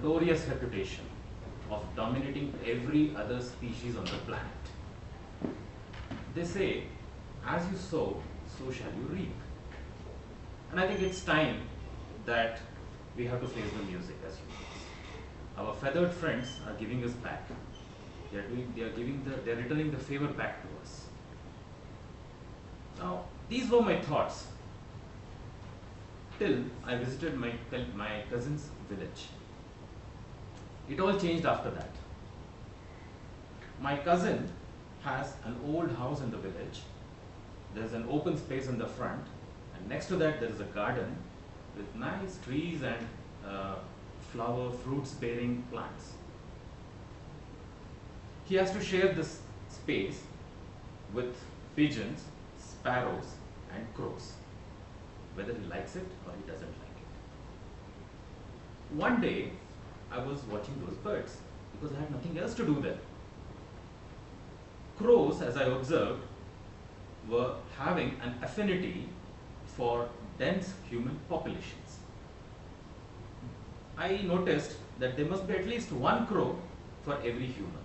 notorious reputation of dominating every other species on the planet. They say, as you sow, so shall you reap. And I think it's time that we have to face the music as humans. Our feathered friends are giving us back. They are returning the favor back to us. Now, these were my thoughts till I visited my cousin's village. It all changed after that. My cousin has an old house in the village. There's an open space in the front, and next to that there is a garden with nice trees and fruits bearing plants. He has to share this space with pigeons, sparrows and crows, whether he likes it or he doesn't like it. One day I was watching those birds because I had nothing else to do there. Crows, as I observed, were having an affinity for dense human populations. I noticed that there must be at least one crow for every human.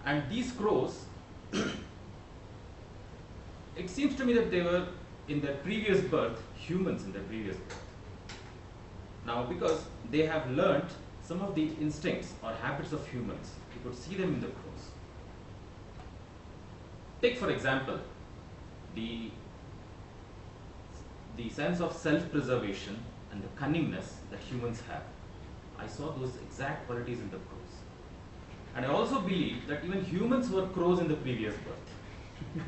And these crows, it seems to me that they were in their previous birth, humans in their previous birth. Now, because they have learnt some of the instincts or habits of humans, you could see them in the crows. Take for example, the sense of self-preservation and the cunningness that humans have. I saw those exact qualities in the crows. And I also believe that even humans were crows in the previous birth.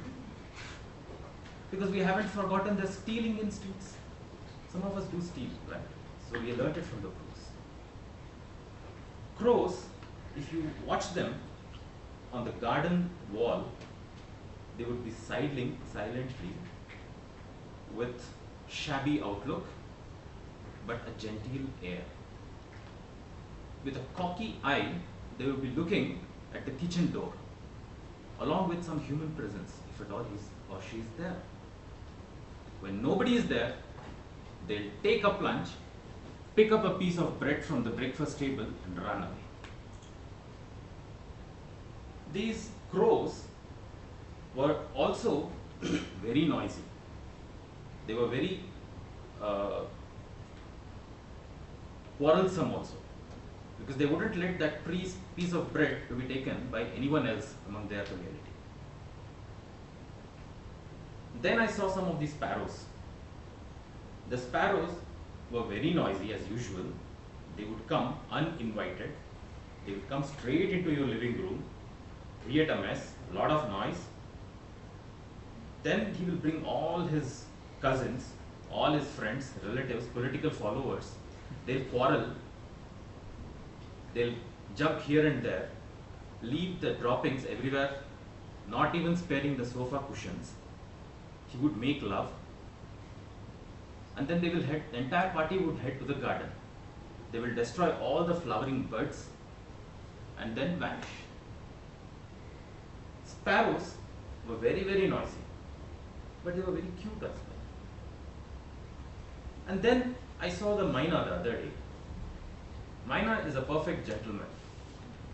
Because we haven't forgotten the stealing instincts. Some of us do steal, right? So we learned it from the crows. Crows, if you watch them on the garden wall, they would be sidling silently with shabby outlook, but a genteel air. With a cocky eye, they will be looking at the kitchen door, along with some human presence, if at all he or she is there. When nobody is there, they'll take a plunge, pick up a piece of bread from the breakfast table and run away. These crows were also very noisy. They were very quarrelsome also, because they wouldn't let that piece of bread to be taken by anyone else among their community. Then I saw some of these sparrows. The sparrows were very noisy as usual. They would come uninvited. They would come straight into your living room, create a mess, a lot of noise. Then he will bring all his cousins, all his friends, relatives, political followers. They'll quarrel. They'll jump here and there, leave the droppings everywhere, not even sparing the sofa cushions. He would make love. And then they will head, the entire party would head to the garden. They will destroy all the flowering buds and then vanish. Sparrows were very, very noisy, but they were very cute as well. And then I saw the myna the other day. Myna is a perfect gentleman.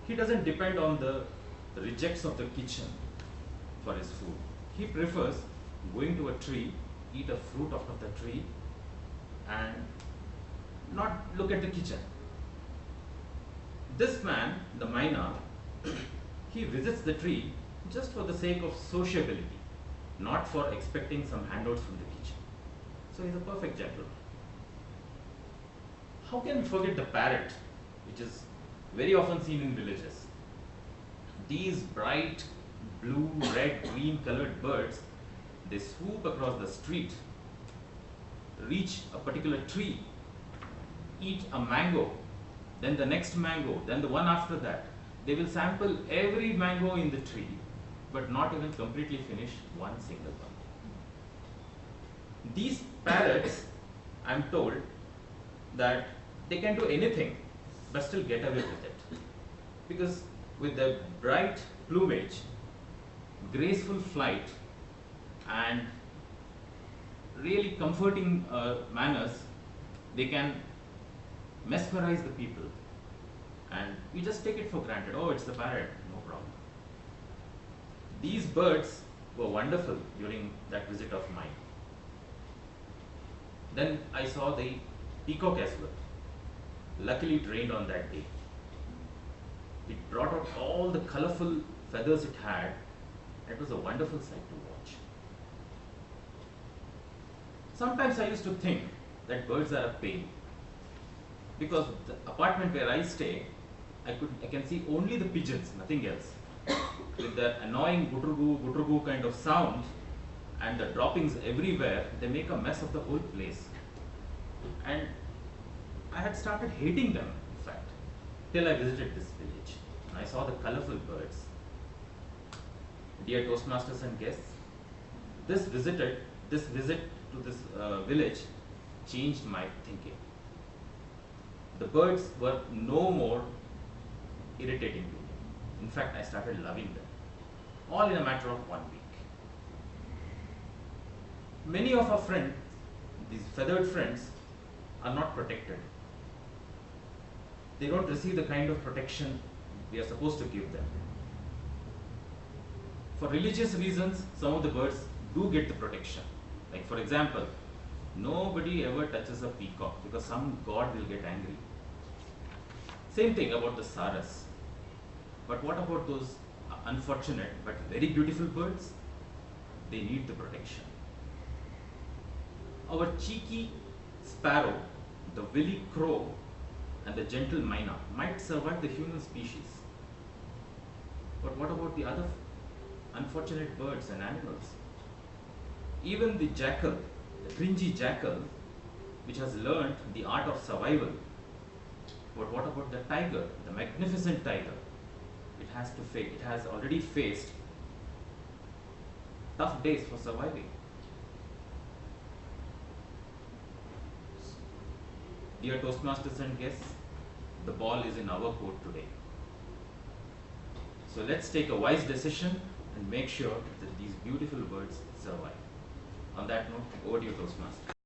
He doesn't depend on the rejects of the kitchen for his food. He prefers going to a tree, eat a fruit out of the tree, and not look at the kitchen. This man, the myna, he visits the tree just for the sake of sociability, not for expecting some handouts from the kitchen. So he's a perfect gentleman. How can we forget the parrot, which is very often seen in villages? These bright blue, red, green colored birds, they swoop across the street, reach a particular tree, eat a mango, then the next mango, then the one after that. They will sample every mango in the tree, but not even completely finish one single one. These parrots, I'm told, that they can do anything, but still get away with it. Because with their bright plumage, graceful flight, and really comforting manners, they can mesmerize the people, and we just take it for granted. Oh, it's the parrot, no problem. These birds were wonderful during that visit of mine. Then I saw the peacock as well. Luckily it rained on that day. It brought out all the colorful feathers it had. It was a wonderful sight to watch. Sometimes I used to think that birds are a pain, because the apartment where I stay, I can see only the pigeons, nothing else. With that annoying gutrugu kind of sound and the droppings everywhere, they make a mess of the whole place. And I had started hating them, in fact, till I visited this village and I saw the colorful birds. Dear Toastmasters and guests, this visit to this village changed my thinking. The birds were no more irritating to me. In fact, I started loving them, all in a matter of 1 week. Many of our friends, these feathered friends, are not protected. They don't receive the kind of protection we are supposed to give them. For religious reasons, some of the birds do get the protection. Like for example, nobody ever touches a peacock because some god will get angry. Same thing about the saras. But what about those unfortunate but very beautiful birds? They need the protection. Our cheeky sparrow, the willy crow, and the gentle myna might survive the human species. But what about the other unfortunate birds and animals? Even the jackal, the cringy jackal, which has learned the art of survival. But what about the tiger, the magnificent tiger? It has already faced tough days for surviving. Dear Toastmasters and guests, the ball is in our court today. So let's take a wise decision and make sure that these beautiful birds survive. On that note, over to you, Toastmasters.